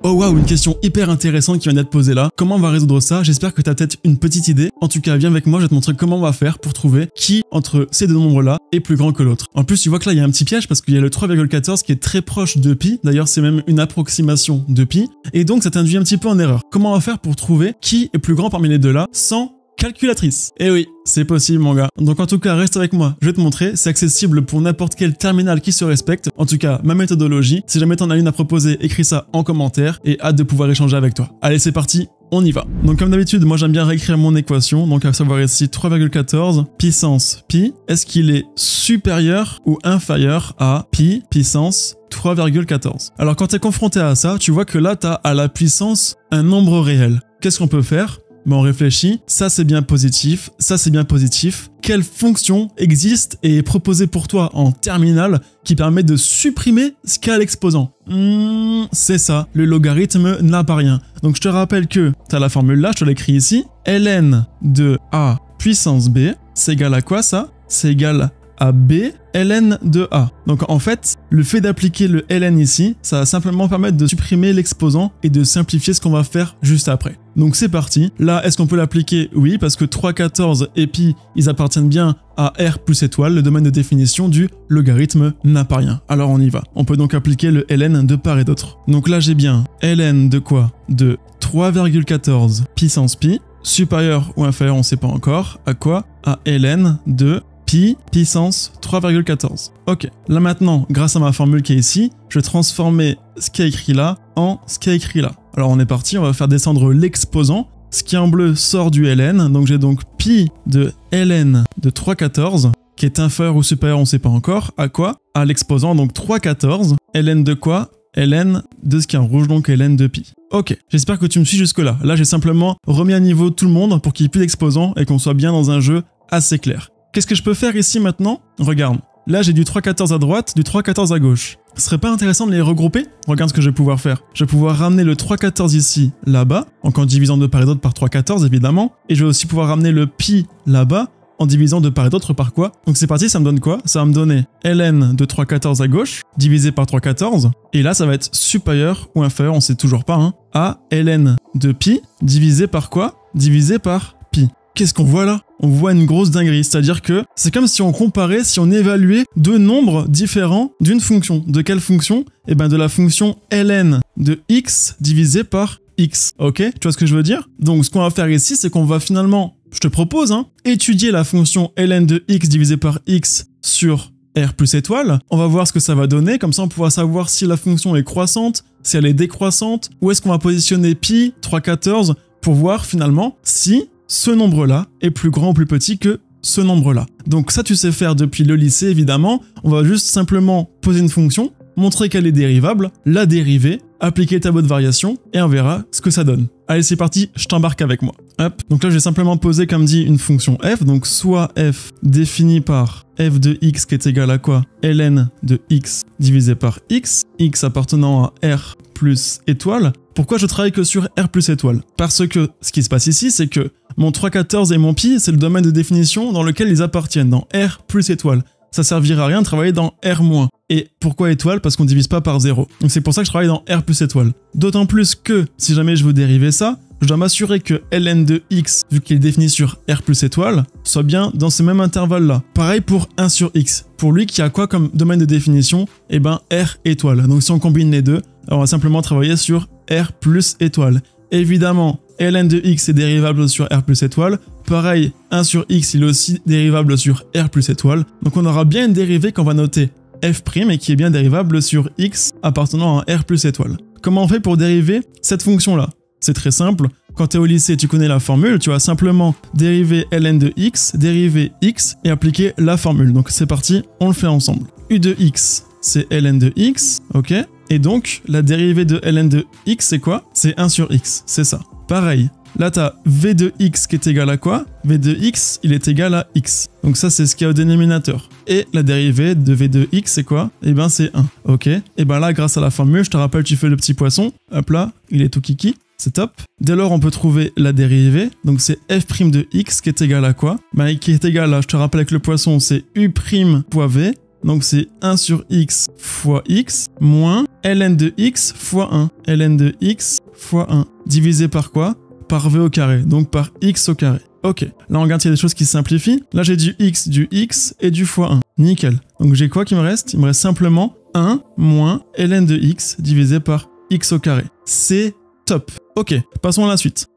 Oh waouh, une question hyper intéressante qui vient d'être posée là. Comment on va résoudre ça? J'espère que tu as peut-être une petite idée. En tout cas, viens avec moi, je vais te montrer comment on va faire pour trouver qui, entre ces deux nombres-là, est plus grand que l'autre. En plus, tu vois que là, il y a un petit piège parce qu'il y a le 3,14 qui est très proche de pi. D'ailleurs, c'est même une approximation de pi. Et donc, ça t'induit un petit peu en erreur. Comment on va faire pour trouver qui est plus grand parmi les deux là sans calculatrice? Eh oui, c'est possible mon gars. Donc en tout cas, reste avec moi, je vais te montrer, c'est accessible pour n'importe quel terminal qui se respecte. En tout cas, ma méthodologie, si jamais t'en as une à proposer, écris ça en commentaire et hâte de pouvoir échanger avec toi. Allez, c'est parti, on y va. Donc comme d'habitude, moi j'aime bien réécrire mon équation, donc à savoir ici 3,14 puissance pi, est-ce qu'il est supérieur ou inférieur à pi puissance 3,14? Alors quand tu es confronté à ça, tu vois que là tu as à la puissance un nombre réel. Qu'est-ce qu'on peut faire? Ben on réfléchit, ça c'est bien positif, ça c'est bien positif. Quelle fonction existe et est proposée pour toi en terminale qui permet de supprimer ce qu'a l'exposant? C'est ça, le logarithme n'a pas rien. Donc je te rappelle que tu as la formule là, je te l'écris ici. Ln de a puissance b, c'est égal à quoi ça? C'est égal à b ln de a. Donc en fait, le fait d'appliquer le ln ici, ça va simplement permettre de supprimer l'exposant et de simplifier ce qu'on va faire juste après. Donc c'est parti. Là, est-ce qu'on peut l'appliquer? Oui, parce que 3,14 et pi, ils appartiennent bien à r plus étoile, le domaine de définition du logarithme n'a pas rien. Alors on y va. On peut donc appliquer le ln de part et d'autre. Donc là, j'ai bien ln de quoi? De 3,14 puissance pi, supérieur ou inférieur, on ne sait pas encore. À quoi? À ln de pi puissance 3,14. Ok, là maintenant, grâce à ma formule qui est ici, je vais transformer ce qui est écrit là en ce qui est écrit là. Alors on est parti, on va faire descendre l'exposant. Ce qui est en bleu sort du ln, donc j'ai donc pi de ln de 3,14 qui est inférieur ou supérieur, on ne sait pas encore. À quoi? À l'exposant, donc 3,14. Ln de quoi? Ln de ce qui est en rouge, donc ln de pi. Ok, j'espère que tu me suis jusque là. Là j'ai simplement remis à niveau tout le monde pour qu'il n'y ait plus d'exposant et qu'on soit bien dans un jeu assez clair. Qu'est-ce que je peux faire ici maintenant? Regarde, là j'ai du 3,14 à droite, du 3,14 à gauche. Ce serait pas intéressant de les regrouper? Regarde ce que je vais pouvoir faire. Je vais pouvoir ramener le 3,14 ici, là-bas, donc en divisant de part et d'autre par 3,14 évidemment. Et je vais aussi pouvoir ramener le pi là-bas, en divisant de part et d'autre par quoi? Donc c'est parti, ça me donne quoi? Ça va me donner ln de 3,14 à gauche, divisé par 3,14. Et là ça va être supérieur ou inférieur, on sait toujours pas, hein, à ln de pi, divisé par quoi? Divisé par pi. Qu'est-ce qu'on voit là? On voit une grosse dinguerie, c'est-à-dire que c'est comme si on comparait, si on évaluait deux nombres différents d'une fonction. De quelle fonction? Eh bien de la fonction ln de x divisé par x. Ok? Tu vois ce que je veux dire? Donc ce qu'on va faire ici, c'est qu'on va finalement, je te propose, hein, étudier la fonction ln de x divisé par x sur r plus étoile. On va voir ce que ça va donner, comme ça on pourra savoir si la fonction est croissante, si elle est décroissante, où est-ce qu'on va positionner pi, 3,14, pour voir finalement si ce nombre-là est plus grand ou plus petit que ce nombre-là. Donc ça, tu sais faire depuis le lycée, évidemment. On va juste simplement poser une fonction, montrer qu'elle est dérivable, la dériver, appliquer le tableau de variation, et on verra ce que ça donne. Allez, c'est parti, je t'embarque avec moi. Hop. Donc là, je vais simplement poser, comme dit, une fonction f. Donc soit f définie par f de x qui est égal à quoi? Ln de x divisé par x, x appartenant à r plus étoile. Pourquoi je travaille que sur r plus étoile? Parce que ce qui se passe ici, c'est que mon 3,14 et mon pi, c'est le domaine de définition dans lequel ils appartiennent, dans r plus étoile. Ça servira à rien de travailler dans r-. Et pourquoi étoile? Parce qu'on ne divise pas par 0. Donc c'est pour ça que je travaille dans r plus étoile. D'autant plus que, si jamais je veux dériver ça, je dois m'assurer que ln de x, vu qu'il est défini sur r plus étoile, soit bien dans ce même intervalle-là. Pareil pour 1 sur x. Pour lui, qui a quoi comme domaine de définition? Eh ben r étoile. Donc si on combine les deux, on va simplement travailler sur r plus étoile. Évidemment, ln de x est dérivable sur r plus étoile. Pareil, 1 sur x, il est aussi dérivable sur r plus étoile. Donc on aura bien une dérivée qu'on va noter f' et qui est bien dérivable sur x appartenant à r plus étoile. Comment on fait pour dériver cette fonction-là? C'est très simple. Quand tu es au lycée, tu connais la formule. Tu vas simplement dériver ln de x, dériver x et appliquer la formule. Donc c'est parti, on le fait ensemble. U de x, c'est ln de x, ok? Et donc, la dérivée de ln de x, c'est quoi? C'est 1 sur x, c'est ça. Pareil, là, tu as v de x qui est égal à quoi? V de x, il est égal à x. Donc ça, c'est ce qu'il y a au dénominateur. Et la dérivée de v de x, c'est quoi? Eh bien, c'est 1, ok? Et bien là, grâce à la formule, je te rappelle, tu fais le petit poisson. Hop là, il est tout kiki. C'est top. Dès lors, on peut trouver la dérivée. Donc, c'est f' de x qui est égal à quoi? Bah, qui est égal à, je te rappelle avec le poisson, c'est u' fois v. Donc c'est 1 sur x fois x moins ln de x fois 1. ln de x fois 1. Divisé par quoi? Par v au carré, donc par x au carré. Ok, là on regarde s'il y a des choses qui se simplifient. Là j'ai du x et du fois 1. Nickel. Donc j'ai quoi qui me reste? Il me reste simplement 1 moins ln de x divisé par x au carré. C'est top. Ok, passons à la suite.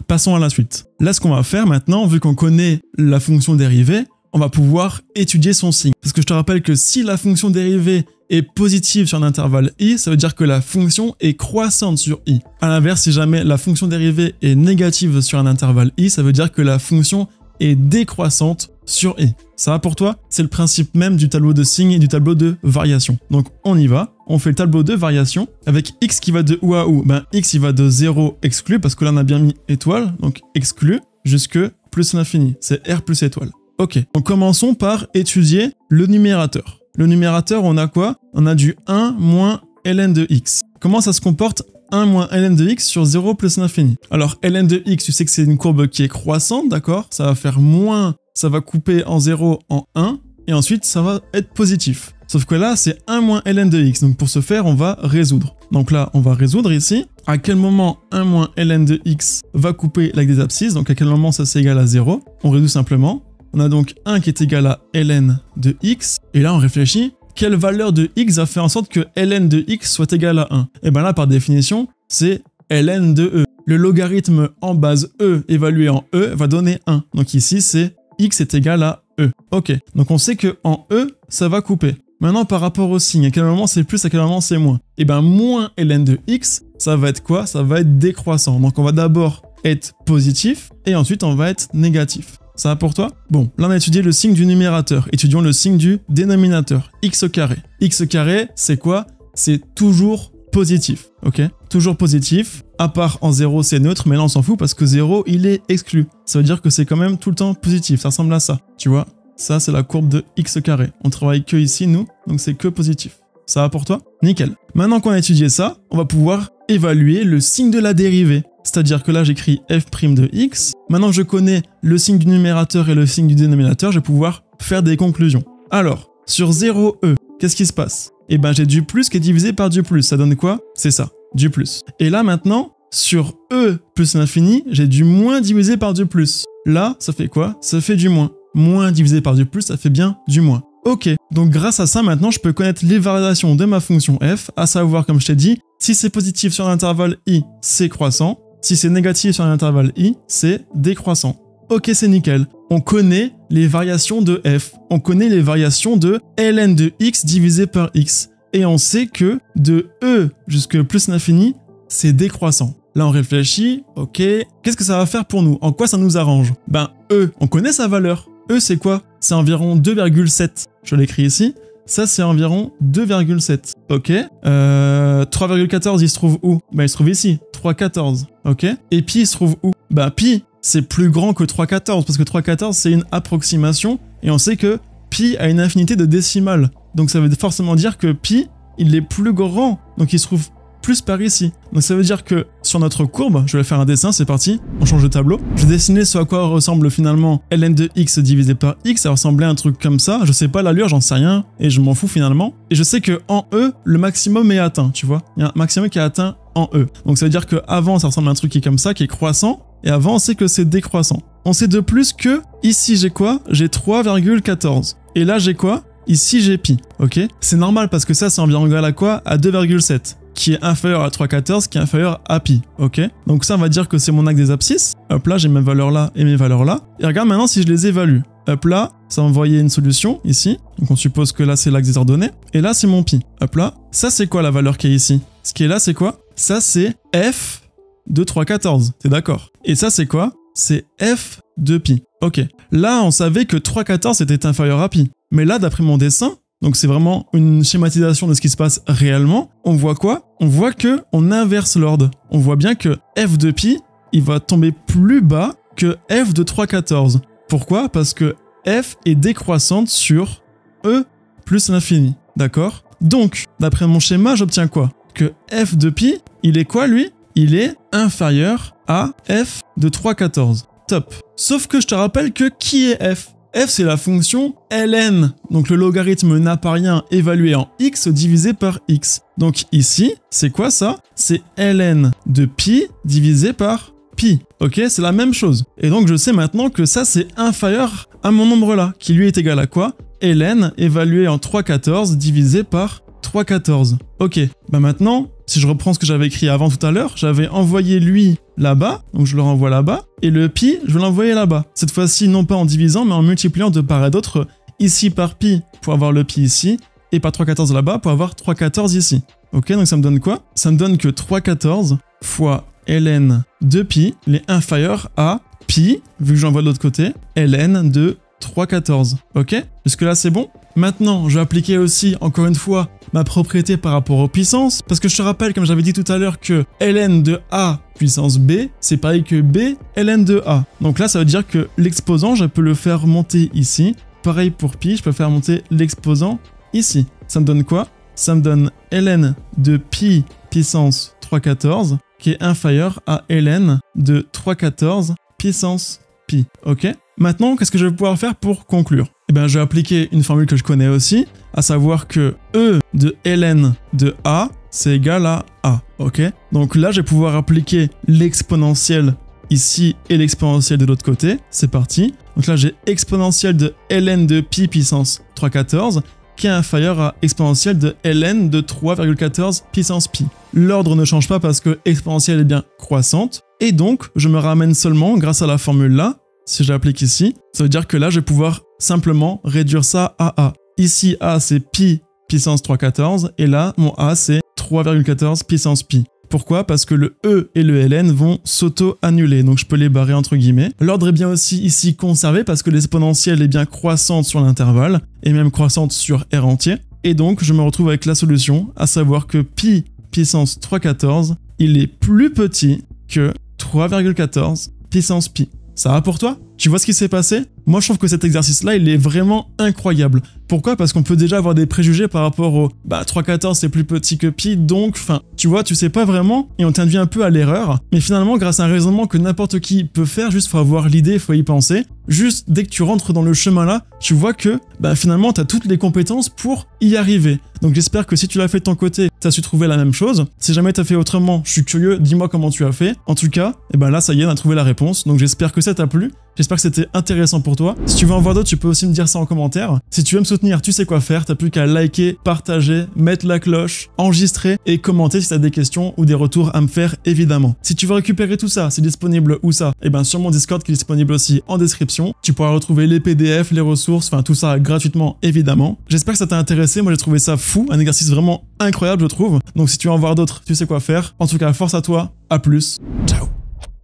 Là ce qu'on va faire maintenant, vu qu'on connaît la fonction dérivée, on va pouvoir étudier son signe. Parce que je te rappelle que si la fonction dérivée est positive sur un intervalle i, ça veut dire que la fonction est croissante sur i. A l'inverse, si jamais la fonction dérivée est négative sur un intervalle i, ça veut dire que la fonction est décroissante sur i. Ça va pour toi? C'est le principe même du tableau de signes et du tableau de variation. Donc on y va, on fait le tableau de variation avec x qui va de où à où? Ben x il va de 0 exclu, parce que là on a bien mis étoile, donc exclu, jusque plus l'infini, c'est r plus étoile. Ok, donc commençons par étudier le numérateur. Le numérateur, on a quoi? On a du 1 moins ln de x. Comment ça se comporte 1 moins ln de x sur 0 plus l'infini? Alors ln de x, tu sais que c'est une courbe qui est croissante, d'accord? Ça va faire moins, ça va couper en 0 en 1, et ensuite ça va être positif. Sauf que là, c'est 1 moins ln de x, donc pour ce faire, on va résoudre. Donc là, on va résoudre ici. À quel moment 1 moins ln de x va couper l'axe des abscisses? Donc à quel moment ça c'est égal à 0? On résout simplement. On a donc 1 qui est égal à ln de x, et là on réfléchit, quelle valeur de x va faire en sorte que ln de x soit égal à 1? Et bien là, par définition, c'est ln de e. Le logarithme en base e évalué en e va donner 1. Donc ici, c'est x est égal à e. Ok, donc on sait que en e, ça va couper. Maintenant, par rapport au signe, à quel moment c'est plus, à quel moment c'est moins? Et bien moins ln de x, ça va être quoi? Ça va être décroissant. Donc on va d'abord être positif, et ensuite on va être négatif. Ça va pour toi? Bon, là on a étudié le signe du numérateur. Étudions le signe du dénominateur, x au carré. X au carré, c'est quoi? C'est toujours positif, ok? Toujours positif, à part en 0 c'est neutre, mais là on s'en fout parce que 0 il est exclu. Ça veut dire que c'est quand même tout le temps positif, ça ressemble à ça, tu vois? Ça c'est la courbe de x au carré. On travaille que ici nous, donc c'est que positif. Ça va pour toi? Nickel. Maintenant qu'on a étudié ça, on va pouvoir évaluer le signe de la dérivée. C'est-à-dire que là, j'écris f' de x. Maintenant que je connais le signe du numérateur et le signe du dénominateur, je vais pouvoir faire des conclusions. Alors, sur 0e, qu'est-ce qui se passe? Eh ben, j'ai du plus qui est divisé par du plus. Ça donne quoi? C'est ça, du plus. Et là, maintenant, sur e plus l'infini, j'ai du moins divisé par du plus. Là, ça fait quoi? Ça fait du moins. Moins divisé par du plus, ça fait bien du moins. Ok, donc grâce à ça, maintenant, je peux connaître les variations de ma fonction f, à savoir, comme je t'ai dit, si c'est positif sur l'intervalle i, c'est croissant. Si c'est négatif sur un intervalle i, c'est décroissant. Ok, c'est nickel. On connaît les variations de f. On connaît les variations de ln de x divisé par x. Et on sait que de e jusqu'à plus l'infini, c'est décroissant. Là, on réfléchit. Ok, qu'est-ce que ça va faire pour nous? En quoi ça nous arrange? Ben, e, on connaît sa valeur. E, c'est quoi? C'est environ 2,7. Je l'écris ici. Ça, c'est environ 2,7. Ok. 3,14, il se trouve où? Ben, il se trouve ici. 3,14. Ok. Et pi, il se trouve où? Ben, pi, c'est plus grand que 3,14 parce que 3,14, c'est une approximation. Et on sait que pi a une infinité de décimales. Donc, ça veut forcément dire que pi, il est plus grand. Donc, il se trouve plus par ici. Donc, ça veut dire que sur notre courbe, je vais faire un dessin, c'est parti. On change de tableau. Je vais dessiner ce à quoi ressemble finalement ln de x divisé par x. Ça ressemblait à un truc comme ça. Je sais pas l'allure, j'en sais rien. Et je m'en fous finalement. Et je sais que en e, le maximum est atteint, tu vois. Il y a un maximum qui est atteint en e. Donc, ça veut dire que avant ça ressemble à un truc qui est comme ça, qui est croissant. Et avant, on sait que c'est décroissant. On sait de plus que ici, j'ai quoi? J'ai 3,14. Et là, j'ai quoi? Ici, j'ai pi. Ok? C'est normal parce que ça, c'est environ égal à quoi? À 2,7. Qui est inférieur à 3,14, qui est inférieur à pi, ok? Donc ça, on va dire que c'est mon axe des abscisses. Hop là, j'ai mes valeurs là et mes valeurs là. Et regarde maintenant si je les évalue. Hop là, ça va envoyer une solution ici. Donc on suppose que là, c'est l'axe des ordonnées. Et là, c'est mon pi. Hop là, ça, c'est quoi la valeur qui est ici? Ce qui est là, c'est quoi? Ça, c'est f de 3,14, t'es d'accord? Et ça, c'est quoi? C'est f de pi. Ok, là, on savait que 3,14 était inférieur à pi. Mais là, d'après mon dessin, donc c'est vraiment une schématisation de ce qui se passe réellement. On voit quoi? On voit que on inverse l'ordre. On voit bien que f de pi, il va tomber plus bas que f de 3,14. Pourquoi? Parce que f est décroissante sur e plus l'infini. D'accord? Donc, d'après mon schéma, j'obtiens quoi? Que f de pi, il est quoi lui? Il est inférieur à f de 3,14. Top. Sauf que je te rappelle que qui est f? f c'est la fonction ln, donc le logarithme n'a pas rien évalué en x divisé par x. Donc ici, c'est quoi ça? C'est ln de pi divisé par pi. Ok, c'est la même chose. Et donc je sais maintenant que ça c'est inférieur à mon nombre là, qui lui est égal à quoi? ln évalué en 3/14 divisé par 3/14. Ok, bah maintenant, si je reprends ce que j'avais écrit avant tout à l'heure, j'avais envoyé lui là-bas, donc je le renvoie là-bas, et le pi, je vais l'envoyer là-bas. Cette fois-ci, non pas en divisant, mais en multipliant de part et d'autre, ici par pi, pour avoir le pi ici, et par 3/14 là-bas, pour avoir 3/14 ici. Ok, donc ça me donne quoi? Ça me donne que 3/14 fois ln de pi, il est inférieur à pi, vu que j'envoie de l'autre côté, ln de 3/14. Ok? Jusque là c'est bon? Maintenant, je vais appliquer aussi, encore une fois, ma propriété par rapport aux puissances, parce que je te rappelle, comme j'avais dit tout à l'heure, que ln de a puissance b, c'est pareil que b ln de a. Donc là, ça veut dire que l'exposant, je peux le faire monter ici. Pareil pour pi, je peux faire monter l'exposant ici. Ça me donne quoi? Ça me donne ln de pi puissance 3/14, qui est inférieur à ln de 3/14 puissance pi. Ok? Maintenant, qu'est-ce que je vais pouvoir faire pour conclure? Eh bien, je vais appliquer une formule que je connais aussi, à savoir que E de ln de A, c'est égal à A, ok? Donc là, je vais pouvoir appliquer l'exponentielle ici et l'exponentielle de l'autre côté. C'est parti. Donc là, j'ai exponentielle de ln de pi puissance 3/14, qui est inférieur à exponentielle de ln de 3,14 puissance pi. L'ordre ne change pas parce que exponentielle est bien croissante, et donc, je me ramène seulement, grâce à la formule là, si je l'applique ici, ça veut dire que là, je vais pouvoir simplement réduire ça à A. Ici, A, c'est pi puissance 3/14, et là, mon A, c'est 3,14 puissance pi. Pourquoi? Parce que le E et le ln vont s'auto-annuler, donc je peux les barrer entre guillemets. L'ordre est bien aussi ici conservé parce que l'exponentielle est bien croissante sur l'intervalle, et même croissante sur R entier, et donc je me retrouve avec la solution, à savoir que pi puissance 3/14, il est plus petit que 3,14 puissance pi. Ça va pour toi? Tu vois ce qui s'est passé? Moi, je trouve que cet exercice-là, il est vraiment incroyable. Pourquoi? Parce qu'on peut déjà avoir des préjugés par rapport au 3/14 c'est plus petit que pi, donc, tu vois, tu sais pas vraiment, et on t'induit un peu à l'erreur. Mais finalement, grâce à un raisonnement que n'importe qui peut faire, juste faut avoir l'idée, faut y penser. Juste, dès que tu rentres dans le chemin là, tu vois que, finalement, t'as toutes les compétences pour y arriver. Donc j'espère que si tu l'as fait de ton côté, t'as su trouver la même chose. Si jamais t'as fait autrement, je suis curieux, dis-moi comment tu as fait. En tout cas, là, ça y est, on a trouvé la réponse. Donc j'espère que ça t'a plu. J'espère que c'était intéressant pour toi. Si tu veux en voir d'autres, tu peux aussi me dire ça en commentaire. Si tu veux me soutenir, tu sais quoi faire. T'as plus qu'à liker, partager, mettre la cloche, enregistrer et commenter si t'as des questions ou des retours à me faire, évidemment. Si tu veux récupérer tout ça, c'est disponible où ça? Sur mon Discord qui est disponible aussi en description. Tu pourras retrouver les PDF, les ressources, tout ça gratuitement, évidemment. J'espère que ça t'a intéressé. Moi, j'ai trouvé ça fou. Un exercice vraiment incroyable, je trouve. Donc si tu veux en voir d'autres, tu sais quoi faire. En tout cas, force à toi. À plus.